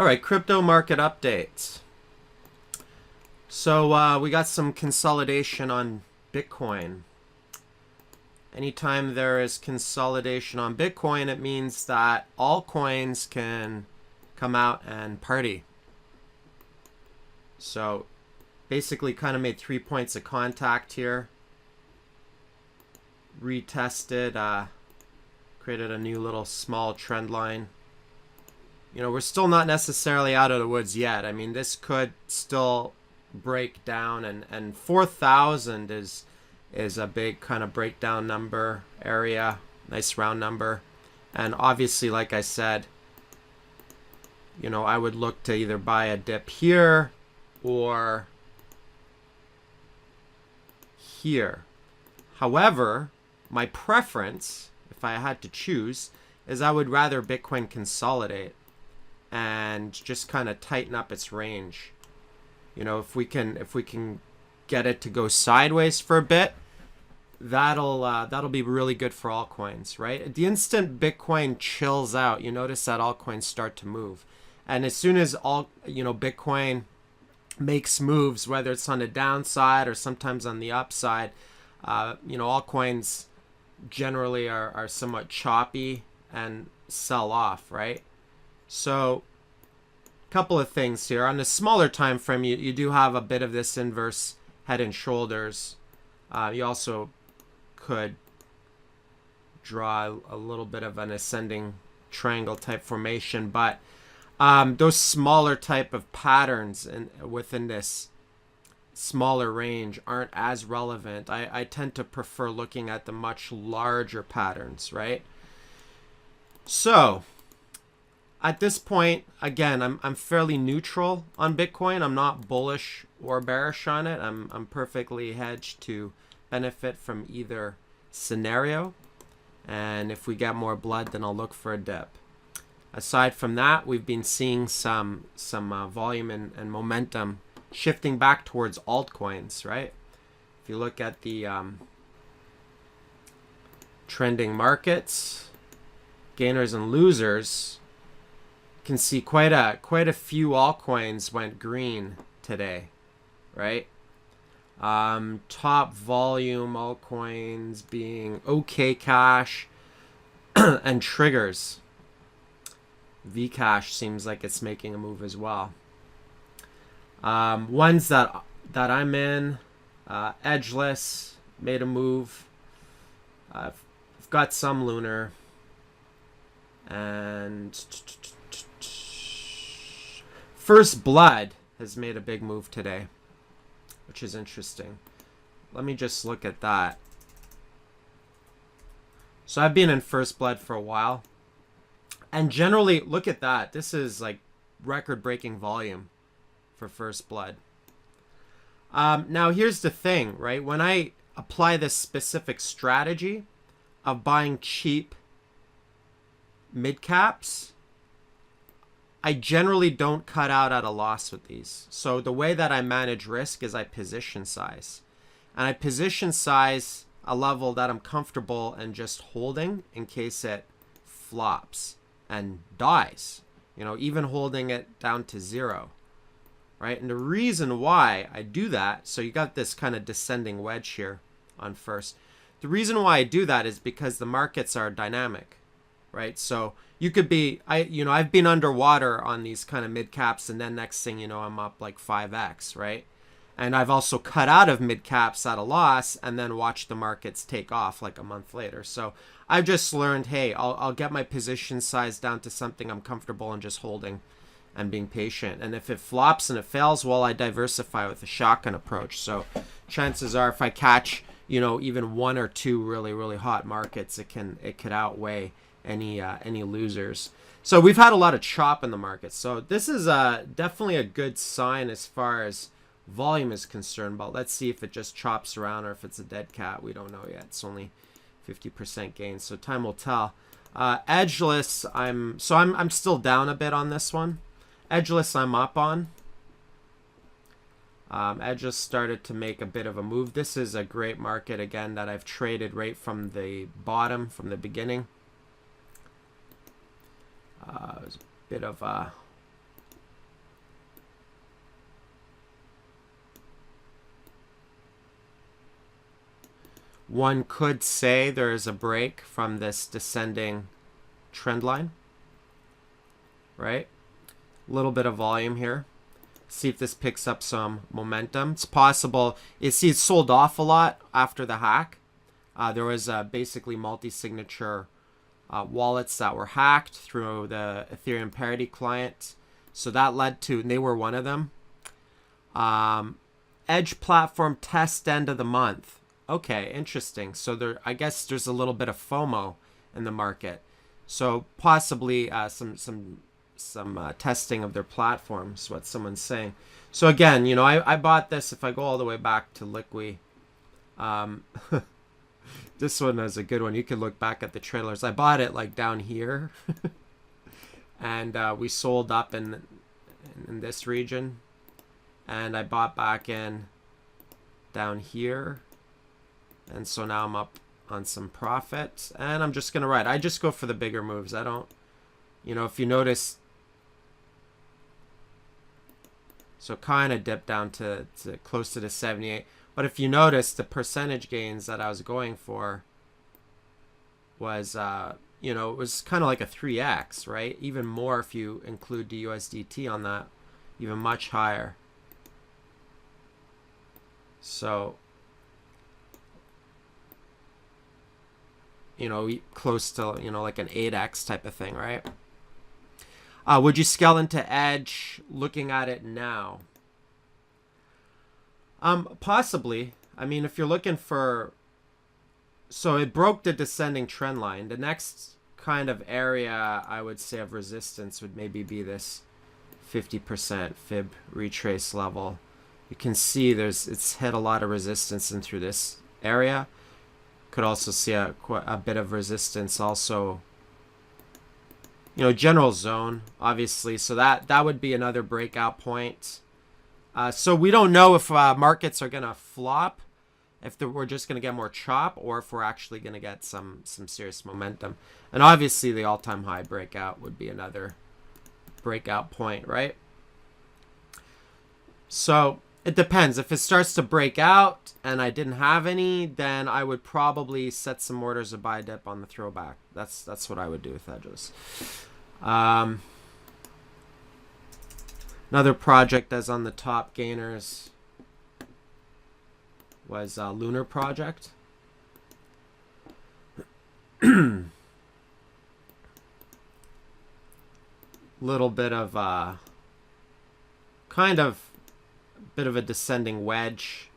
All right, crypto market updates. So we got some consolidation on Bitcoin. Anytime there is consolidation on Bitcoin, it means that altcoins can come out and party. So basically kind of made 3 points of contact here. Retested, created a new little small trend line. You know, we're still not necessarily out of the woods yet. I mean, this could still break down, and 4,000 is a big kind of breakdown number area, nice round number. And obviously, like I said, you know, I would look to either buy a dip here or here. However, my preference, if I had to choose, is I would rather Bitcoin consolidate and just kind of tighten up its range. You know, if we can get it to go sideways for a bit, that'll be really good for altcoins, right? The instant Bitcoin chills out, you notice that altcoins start to move. And as soon as Bitcoin makes moves, whether it's on the downside or sometimes on the upside, altcoins generally are somewhat choppy and sell off, right? So a couple of things here. On the smaller time frame, you do have a bit of this inverse head and shoulders. You also could draw a little bit of an ascending triangle type formation, but those smaller type of patterns within this smaller range aren't as relevant. I tend to prefer looking at the much larger patterns, right? So at this point, again, I'm fairly neutral on Bitcoin. I'm not bullish or bearish on it. I'm perfectly hedged to benefit from either scenario. And if we get more blood, then I'll look for a dip. Aside from that, we've been seeing some volume and momentum shifting back towards altcoins, right? If you look at the trending markets, gainers and losers, can see quite a few altcoins went green today, right? Top volume altcoins being OK Cash and Triggers. Vcash seems like it's making a move as well. Ones that I'm in, Edgeless made a move. I've got some Lunar, and First Blood has made a big move today, which is interesting. Let me just look at that. So I've been in First Blood for a while, and generally, look at that. This is like record-breaking volume for First Blood. Now, here's the thing, right? When I apply this specific strategy of buying cheap mid caps, I generally don't cut out at a loss with these. So the way that I manage risk is I position size. And I position size a level that I'm comfortable and just holding in case it flops and dies. You know, even holding it down to zero. Right? And the reason why I do that, so you got this kind of descending wedge here on first. The reason why I do that is because the markets are dynamic, right? So you could be, I've been underwater on these kind of mid caps, and then next thing you know, I'm up like 5x, right? And I've also cut out of mid caps at a loss and then watched the markets take off like a month later. So I've just learned, hey, I'll get my position size down to something I'm comfortable and just holding and being patient. And if it flops and it fails, well, I diversify with a shotgun approach. So chances are, if I catch, even one or two really, really hot markets, it could outweigh any losers. So we've had a lot of chop in the market. So this is definitely a good sign as far as volume is concerned. But let's see if it just chops around or if it's a dead cat. We don't know yet. It's only 50% gain, so time will tell. Edgeless, I'm still down a bit on this one. Edgeless, I'm up on. Edgeless started to make a bit of a move. This is a great market, again, that I've traded right from the bottom, from the beginning. It was a bit of a one could say there is a break from this descending trend line, right? A little bit of volume here. See if this picks up some momentum. It's possible. You see, it sold off a lot after the hack. There was basically multi-signature wallets that were hacked through the Ethereum parity client. So that led to, and they were one of them. Edge platform test end of the month. Okay, interesting. So there, I guess there's a little bit of FOMO in the market. So possibly some testing of their platforms, what someone's saying. So again, you know, I bought this. If I go all the way back to Liqui, this one is a good one. You can look back at the trailers. I bought it like down here, and we sold up in this region, and I bought back in down here, and so now I'm up on some profit, and I'm just gonna ride. I just go for the bigger moves. I don't, you know, if you notice. So kind of dipped down to close to the 78. But if you notice, the percentage gains that I was going for was, you know, it was kind of like a 3x, right? Even more if you include the USDT on that, even much higher. So, you know, close to, you know, like an 8x type of thing, right? Would you scale into Edge looking at it now? Possibly. I mean, if you're looking for... So it broke the descending trend line. The next kind of area I would say of resistance would maybe be this 50% fib retrace level. You can see it's hit a lot of resistance in through this area. Could also see a bit of resistance also, you know, general zone, obviously. So that would be another breakout point. So we don't know if markets are going to flop, if we're just going to get more chop, or if we're actually going to get some serious momentum. And obviously the all-time high breakout would be another breakout point, right? So it depends. If it starts to break out and I didn't have any, then I would probably set some orders of buy dip on the throwback. That's what I would do with edges. Another project that's on the top gainers was Lunar Project. Little bit of kind of bit of a descending wedge.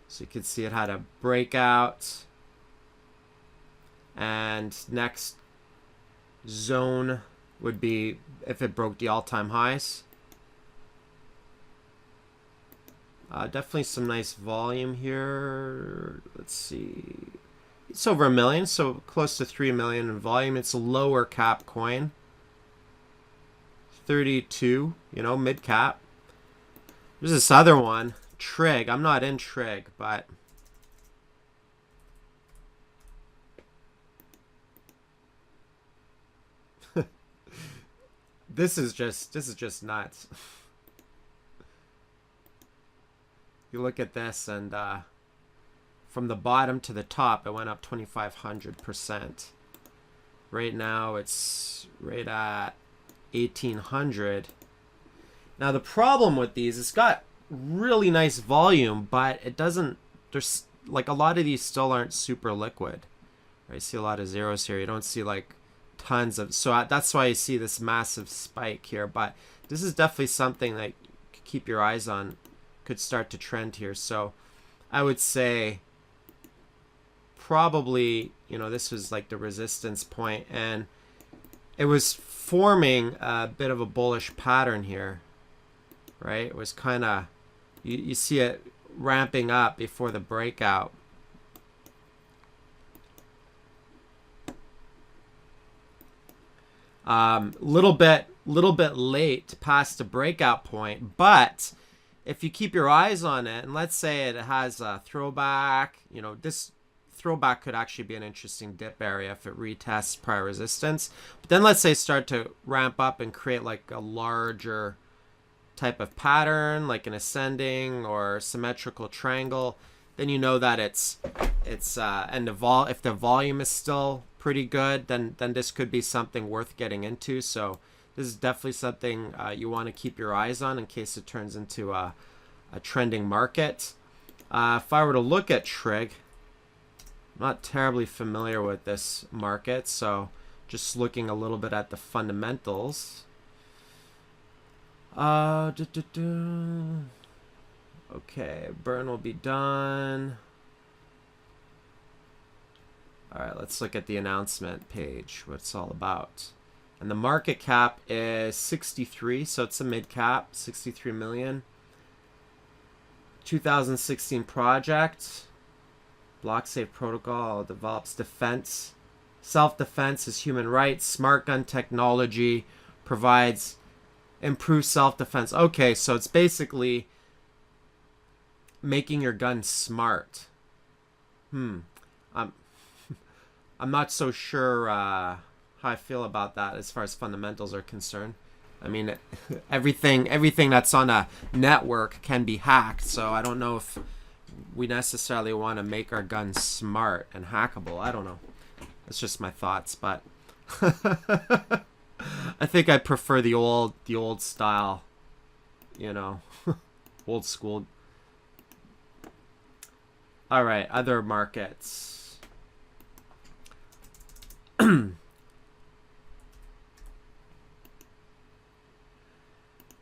So you can see it had a breakout, and next zone would be if it broke the all-time highs. Definitely some nice volume here. Let's see. It's over 1 million, so close to 3 million in volume. It's a lower cap coin. 32, you know, mid cap. There's this other one, Trig. I'm not in Trig, but this is just nuts. You look at this, and from the bottom to the top, it went up 2,500%. Right now, it's right at 1,800. Now the problem with these, it's got really nice volume, but it doesn't. There's like a lot of these still aren't super liquid. I see a lot of zeros here. You don't see like tons of. So that's why you see this massive spike here. But this is definitely something that you could keep your eyes on. Could start to trend here. So I would say probably, you know, this was like the resistance point, and it was forming a bit of a bullish pattern here, right? It was kind of, you see it ramping up before the breakout. Little bit late past the breakout point, but if you keep your eyes on it, and let's say it has a throwback, you know, this throwback could actually be an interesting dip area if it retests prior resistance. But then let's say start to ramp up and create like a larger type of pattern, like an ascending or symmetrical triangle, then you know that it's and if the volume is still pretty good, then this could be something worth getting into. So this is definitely something you want to keep your eyes on in case it turns into a trending market. If I were to look at Trig, I'm not terribly familiar with this market, so just looking a little bit at the fundamentals. Okay, burn will be done. All right, let's look at the announcement page, what it's all about. And the market cap is 63, so it's a mid cap, 63 million. 2016 project. Block safe protocol develops defense. Self-defense is human rights. Smart gun technology provides improved self-defense. Okay, so it's basically making your gun smart. I'm not so sure how I feel about that as far as fundamentals are concerned. I mean, everything that's on a network can be hacked, so I don't know if we necessarily want to make our guns smart and hackable. I don't know. That's just my thoughts, but I think I prefer the old style, you know, old school. All right, other markets.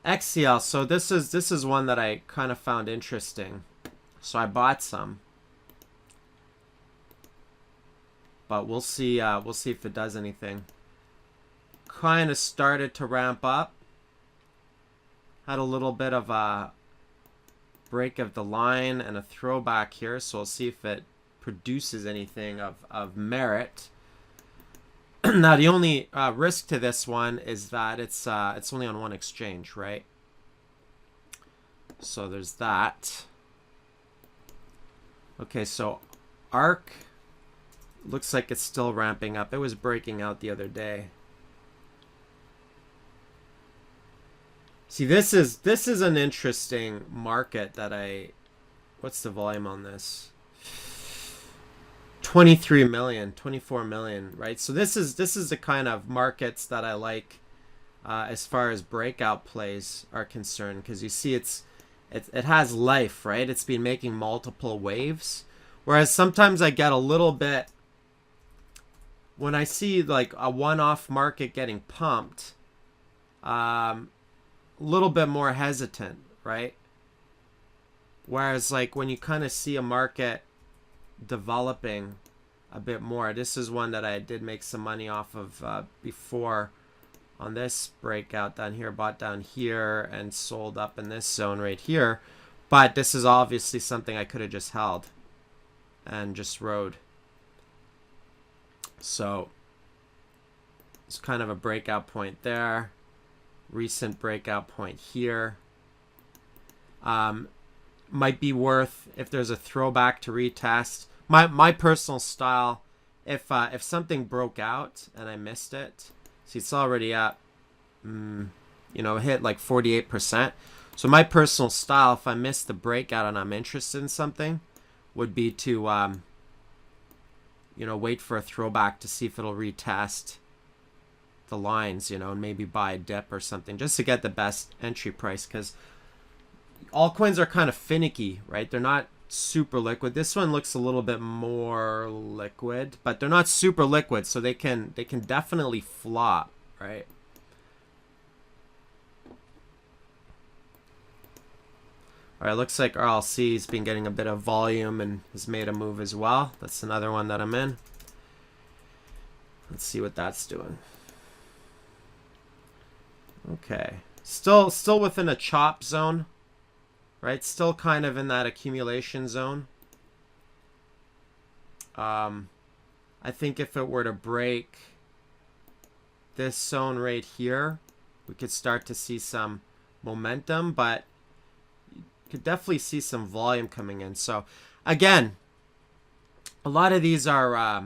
XCL. So this is one that I kind of found interesting. So I bought some, but we'll see if it does anything. Kind of started to ramp up. Had a little bit of a break of the line and a throwback here, so we'll see if it produces anything of merit. Now the only risk to this one is that it's only on one exchange, right? So there's that. Okay, so ARC looks like it's still ramping up. It was breaking out the other day. See, this is an interesting market that what's the volume on this? 23 million, 24 million, right? So this is the kind of markets that I like as far as breakout plays are concerned, because you see it has life, right? It's been making multiple waves, whereas sometimes I get a little bit when I see like a one-off market getting pumped, a little bit more hesitant, right? Whereas like when you kind of see a market developing a bit more, this is one that I did make some money off of before on this breakout down here, bought down here and sold up in this zone right here. But this is obviously something I could have just held and just rode. So it's kind of a breakout point there, recent breakout point here. Might be worth, if there's a throwback, to retest. My personal style, if something broke out and I missed it, see it's already at, hit like 48%. So my personal style, if I miss the breakout and I'm interested in something, would be to, wait for a throwback to see if it'll retest the lines, and maybe buy a dip or something just to get the best entry price, because altcoins are kind of finicky, right? They're not super liquid. This one looks a little bit more liquid, but they're not super liquid, so they can definitely flop, right? All right, looks like RLC's been getting a bit of volume and has made a move as well. That's another one that I'm in. Let's see what that's doing. Okay, still within a chop zone. Right, still kind of in that accumulation zone. I think if it were to break this zone right here, we could start to see some momentum, but you could definitely see some volume coming in. So again, a lot of these are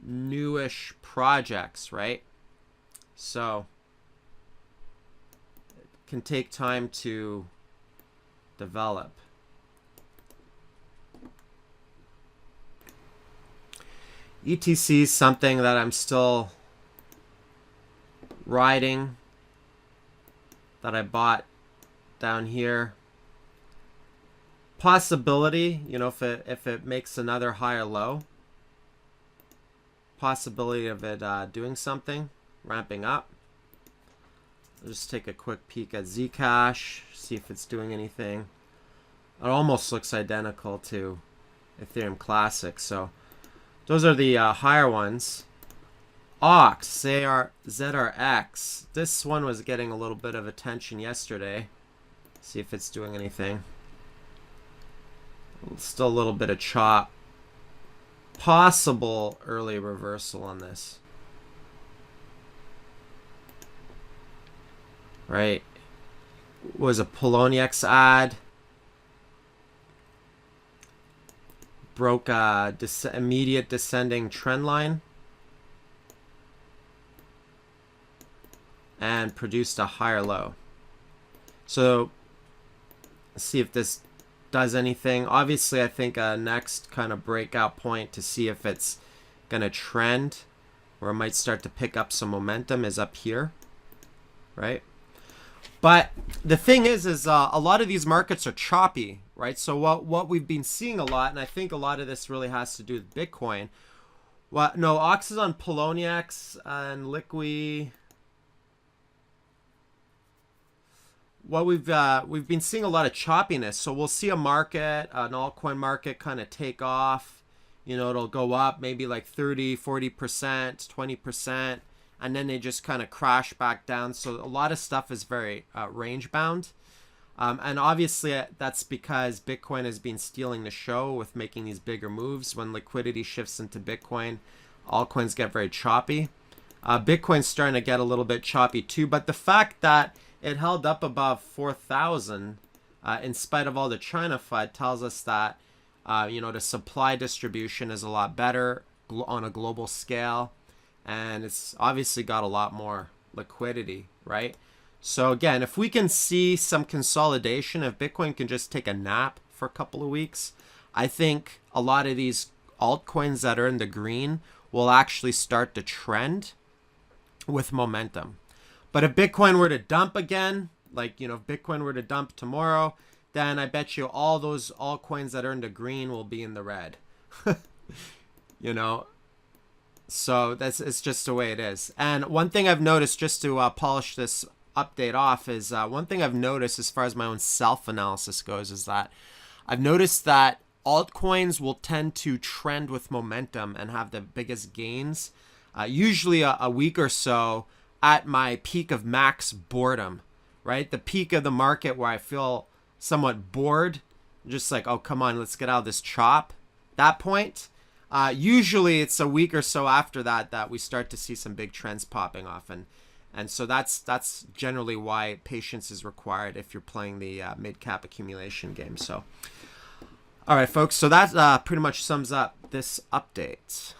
newish projects, right? So it can take time to develop. ETC is something that I'm still riding, that I bought down here. Possibility, you know, if it makes another higher low, possibility of it doing something, ramping up. I'll just take a quick peek at Zcash, see if it's doing anything. It almost looks identical to Ethereum Classic. So those are the higher ones. Ox, ZRX. This one was getting a little bit of attention yesterday. See if it's doing anything. Still a little bit of chop. Possible early reversal on this. Right. Was a Poloniex ad. Broke a immediate descending trend line. And produced a higher low. So let's see if this does anything. Obviously, I think a next kind of breakout point to see if it's going to trend, or it might start to pick up some momentum, is up here, right? But the thing is a lot of these markets are choppy, right? So what we've been seeing a lot, and I think a lot of this really has to do with Bitcoin. No, Ox is on Poloniex and Liqui. Well, we've been seeing a lot of choppiness, so we'll see a market, an altcoin market, kind of take off. You know, it'll go up maybe like 30, 40%, 20%, and then they just kind of crash back down. So a lot of stuff is very range bound, and obviously that's because Bitcoin has been stealing the show with making these bigger moves. When liquidity shifts into Bitcoin, altcoins get very choppy. Bitcoin's starting to get a little bit choppy too, but the fact that it held up above 4,000 in spite of all the China FUD tells us that, you know, the supply distribution is a lot better on a global scale. And it's obviously got a lot more liquidity, right? So again, if we can see some consolidation, if Bitcoin can just take a nap for a couple of weeks, I think a lot of these altcoins that are in the green will actually start to trend with momentum. But if Bitcoin were to dump again, like, you know, if Bitcoin were to dump tomorrow, then I bet you all those altcoins that are in the green will be in the red. You know, so it's just the way it is. And one thing I've noticed, just to polish this update off, is one thing I've noticed as far as my own self-analysis goes is that I've noticed that altcoins will tend to trend with momentum and have the biggest gains, usually a week or so at my peak of max boredom, right? The peak of the market where I feel somewhat bored, just like, oh, come on, let's get out of this chop. That point, usually it's a week or so after that we start to see some big trends popping off. And so that's generally why patience is required if you're playing the mid-cap accumulation game. So, all right, folks, so that pretty much sums up this update.